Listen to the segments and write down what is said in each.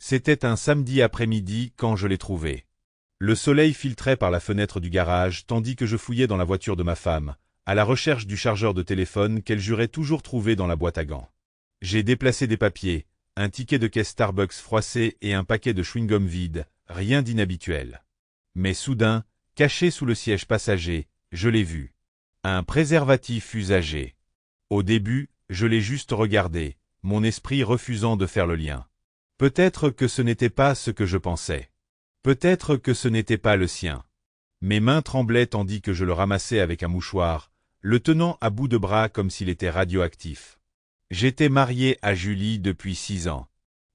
C'était un samedi après-midi quand je l'ai trouvée. Le soleil filtrait par la fenêtre du garage tandis que je fouillais dans la voiture de ma femme, à la recherche du chargeur de téléphone qu'elle jurait toujours trouver dans la boîte à gants. J'ai déplacé des papiers, un ticket de caisse Starbucks froissé et un paquet de chewing-gum vide, rien d'inhabituel. Mais soudain, caché sous le siège passager, je l'ai vu. Un préservatif usagé. Au début, je l'ai juste regardé, mon esprit refusant de faire le lien. Peut-être que ce n'était pas ce que je pensais. Peut-être que ce n'était pas le sien. Mes mains tremblaient tandis que je le ramassais avec un mouchoir, le tenant à bout de bras comme s'il était radioactif. J'étais marié à Julie depuis 6 ans.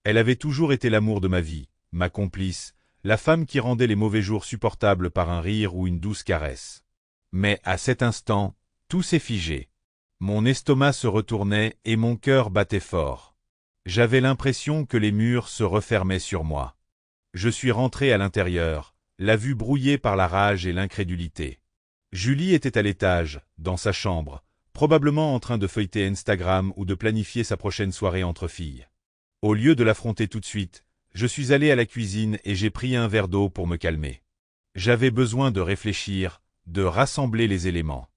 Elle avait toujours été l'amour de ma vie, ma complice, la femme qui rendait les mauvais jours supportables par un rire ou une douce caresse. Mais à cet instant, tout s'est figé. Mon estomac se retournait et mon cœur battait fort. J'avais l'impression que les murs se refermaient sur moi. Je suis rentré à l'intérieur, la vue brouillée par la rage et l'incrédulité. Julie était à l'étage, dans sa chambre, probablement en train de feuilleter Instagram ou de planifier sa prochaine soirée entre filles. Au lieu de l'affronter tout de suite, je suis allé à la cuisine et j'ai pris un verre d'eau pour me calmer. J'avais besoin de réfléchir, de rassembler les éléments.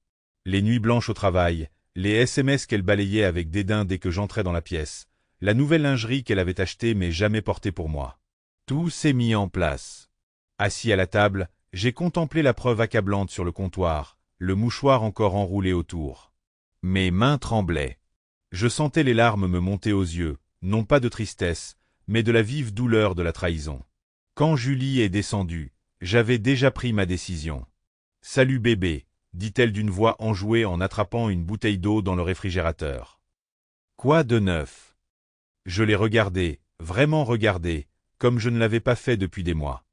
Les nuits blanches au travail, les SMS qu'elle balayait avec dédain dès que j'entrais dans la pièce, la nouvelle lingerie qu'elle avait achetée mais jamais portée pour moi. Tout s'est mis en place. Assis à la table, j'ai contemplé la preuve accablante sur le comptoir, le mouchoir encore enroulé autour. Mes mains tremblaient. Je sentais les larmes me monter aux yeux, non pas de tristesse, mais de la vive douleur de la trahison. Quand Julie est descendue, j'avais déjà pris ma décision. « Salut bébé », dit-elle d'une voix enjouée en attrapant une bouteille d'eau dans le réfrigérateur. « Quoi de neuf ?» Je l'ai regardée, vraiment regardée, comme je ne l'avais pas fait depuis des mois.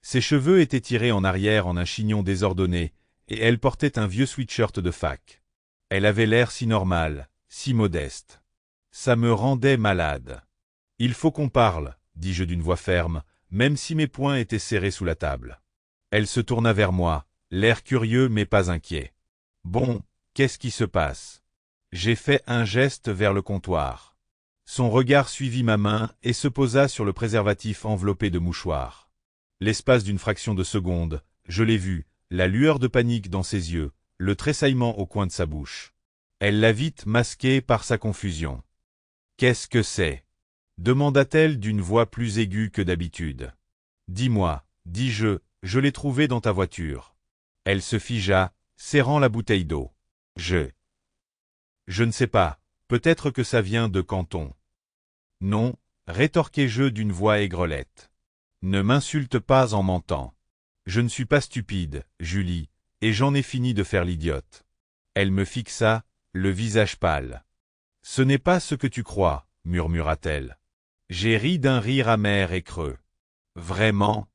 Ses cheveux étaient tirés en arrière en un chignon désordonné, et elle portait un vieux sweatshirt de fac. Elle avait l'air si normale, si modeste. Ça me rendait malade. « Il faut qu'on parle », dis-je d'une voix ferme, même si mes poings étaient serrés sous la table. Elle se tourna vers moi, l'air curieux mais pas inquiet. « Bon, qu'est-ce qui se passe ?» J'ai fait un geste vers le comptoir. Son regard suivit ma main et se posa sur le préservatif enveloppé de mouchoirs. L'espace d'une fraction de seconde, je l'ai vu, la lueur de panique dans ses yeux, le tressaillement au coin de sa bouche. Elle l'a vite masqué par sa confusion. « Qu'est-ce que c'est ?» demanda-t-elle d'une voix plus aiguë que d'habitude. « Dis-moi, dis-je, je l'ai trouvé dans ta voiture. » Elle se figea, serrant la bouteille d'eau. « Je ne sais pas, peut-être que ça vient de Canton. »« Non, » rétorquai-je d'une voix aigrelette. « Ne m'insulte pas en mentant. Je ne suis pas stupide, Julie, et j'en ai fini de faire l'idiote. » Elle me fixa, le visage pâle. « Ce n'est pas ce que tu crois, » murmura-t-elle. J'ai ri d'un rire amer et creux. « Vraiment?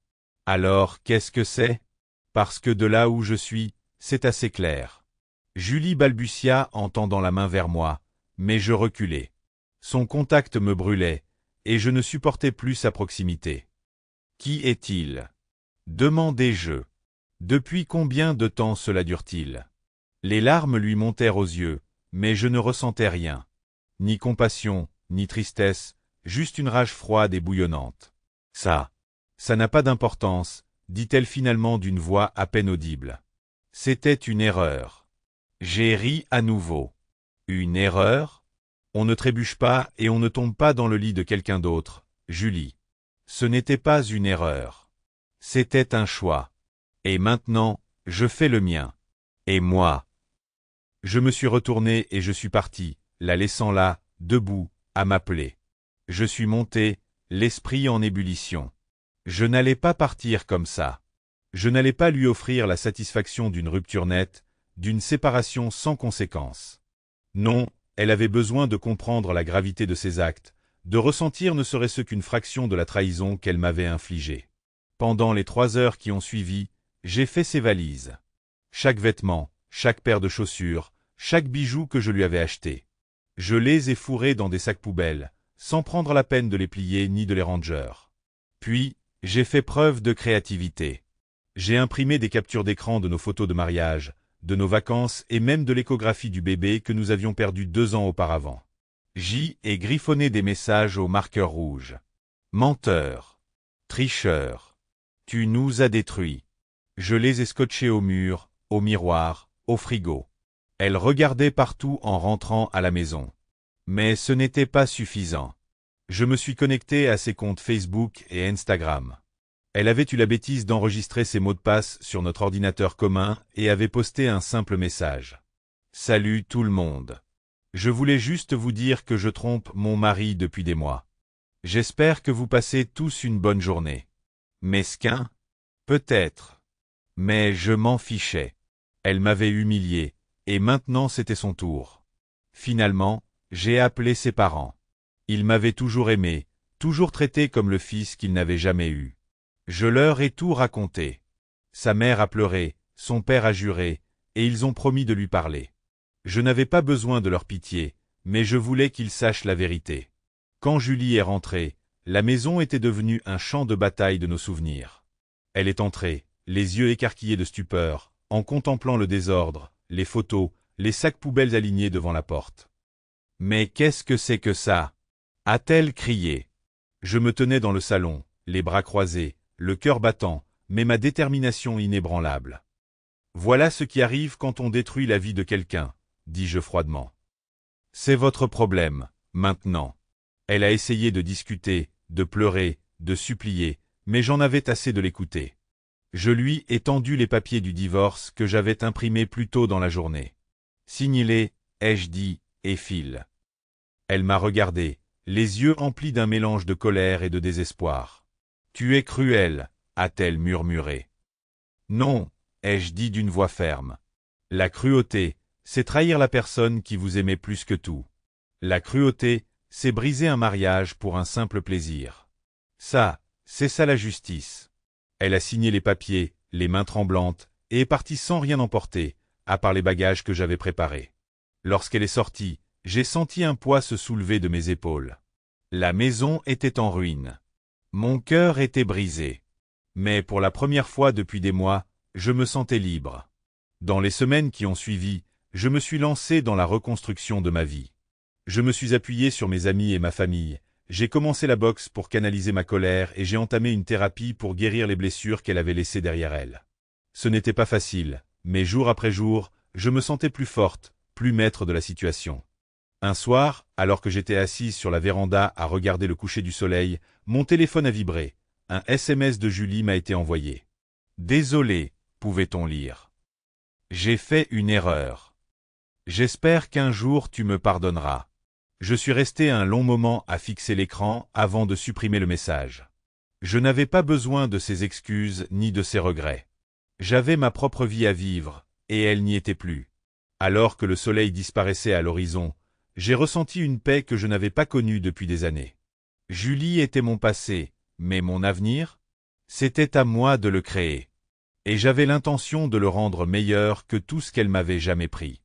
Alors qu'est-ce que c'est? Parce que de là où je suis, c'est assez clair. » Julie balbutia en tendant la main vers moi, mais je reculai. Son contact me brûlait, et je ne supportais plus sa proximité. « Qui est-il » demandai-je. « Depuis combien de temps cela dure-t-il » Les larmes lui montèrent aux yeux, mais je ne ressentais rien. Ni compassion, ni tristesse, juste une rage froide et bouillonnante. « Ça n'a pas d'importance, » dit-elle finalement d'une voix à peine audible. C'était une erreur. J'ai ri à nouveau. Une erreur? On ne trébuche pas et on ne tombe pas dans le lit de quelqu'un d'autre, Julie. Ce n'était pas une erreur. C'était un choix. Et maintenant, je fais le mien. Et moi? Je me suis retourné et je suis parti, la laissant là, debout, à m'appeler. Je suis monté, l'esprit en ébullition. Je n'allais pas partir comme ça. Je n'allais pas lui offrir la satisfaction d'une rupture nette, d'une séparation sans conséquence. Non, elle avait besoin de comprendre la gravité de ses actes, de ressentir ne serait-ce qu'une fraction de la trahison qu'elle m'avait infligée. Pendant les 3 heures qui ont suivi, j'ai fait ses valises. Chaque vêtement, chaque paire de chaussures, chaque bijou que je lui avais acheté. Je les ai fourrés dans des sacs poubelles, sans prendre la peine de les plier ni de les ranger. Puis, j'ai fait preuve de créativité. J'ai imprimé des captures d'écran de nos photos de mariage, de nos vacances et même de l'échographie du bébé que nous avions perdu 2 ans auparavant. J'y ai griffonné des messages au marqueur rouge. Menteur. Tricheur. Tu nous as détruits. Je les ai scotchés au mur, au miroir, au frigo. Elle regardait partout en rentrant à la maison. Mais ce n'était pas suffisant. Je me suis connecté à ses comptes Facebook et Instagram. Elle avait eu la bêtise d'enregistrer ses mots de passe sur notre ordinateur commun et avait posté un simple message. Salut tout le monde. Je voulais juste vous dire que je trompe mon mari depuis des mois. J'espère que vous passez tous une bonne journée. Mesquin? Peut-être. Mais je m'en fichais. Elle m'avait humilié, et maintenant c'était son tour. Finalement, j'ai appelé ses parents. Ils m'avaient toujours aimé, toujours traité comme le fils qu'ils n'avaient jamais eu. Je leur ai tout raconté. Sa mère a pleuré, son père a juré, et ils ont promis de lui parler. Je n'avais pas besoin de leur pitié, mais je voulais qu'ils sachent la vérité. Quand Julie est rentrée, la maison était devenue un champ de bataille de nos souvenirs. Elle est entrée, les yeux écarquillés de stupeur, en contemplant le désordre, les photos, les sacs poubelles alignés devant la porte. « Mais qu'est-ce que c'est que ça ?» a-t-elle crié. Je me tenais dans le salon, les bras croisés, le cœur battant, mais ma détermination inébranlable. « Voilà ce qui arrive quand on détruit la vie de quelqu'un, » dis-je froidement. « C'est votre problème, maintenant. » Elle a essayé de discuter, de pleurer, de supplier, mais j'en avais assez de l'écouter. Je lui ai tendu les papiers du divorce que j'avais imprimés plus tôt dans la journée. « Signe-les, ai-je dit, et file. » Elle m'a regardé, les yeux emplis d'un mélange de colère et de désespoir. « Tu es cruel, » a-t-elle murmuré. « Non, ai-je dit d'une voix ferme. La cruauté, c'est trahir la personne qui vous aimait plus que tout. La cruauté, c'est briser un mariage pour un simple plaisir. Ça, c'est ça la justice. » Elle a signé les papiers, les mains tremblantes, et est partie sans rien emporter, à part les bagages que j'avais préparés. Lorsqu'elle est sortie, j'ai senti un poids se soulever de mes épaules. La maison était en ruine. Mon cœur était brisé. Mais pour la première fois depuis des mois, je me sentais libre. Dans les semaines qui ont suivi, je me suis lancé dans la reconstruction de ma vie. Je me suis appuyé sur mes amis et ma famille. J'ai commencé la boxe pour canaliser ma colère et j'ai entamé une thérapie pour guérir les blessures qu'elle avait laissées derrière elle. Ce n'était pas facile, mais jour après jour, je me sentais plus forte, plus maître de la situation. Un soir, alors que j'étais assise sur la véranda à regarder le coucher du soleil, mon téléphone a vibré. Un SMS de Julie m'a été envoyé. « Désolé », pouvait-on lire. « J'ai fait une erreur. J'espère qu'un jour tu me pardonneras. » Je suis resté un long moment à fixer l'écran avant de supprimer le message. Je n'avais pas besoin de ses excuses ni de ses regrets. J'avais ma propre vie à vivre, et elle n'y était plus. Alors que le soleil disparaissait à l'horizon, j'ai ressenti une paix que je n'avais pas connue depuis des années. Julie était mon passé, mais mon avenir? C'était à moi de le créer. Et j'avais l'intention de le rendre meilleur que tout ce qu'elle m'avait jamais pris.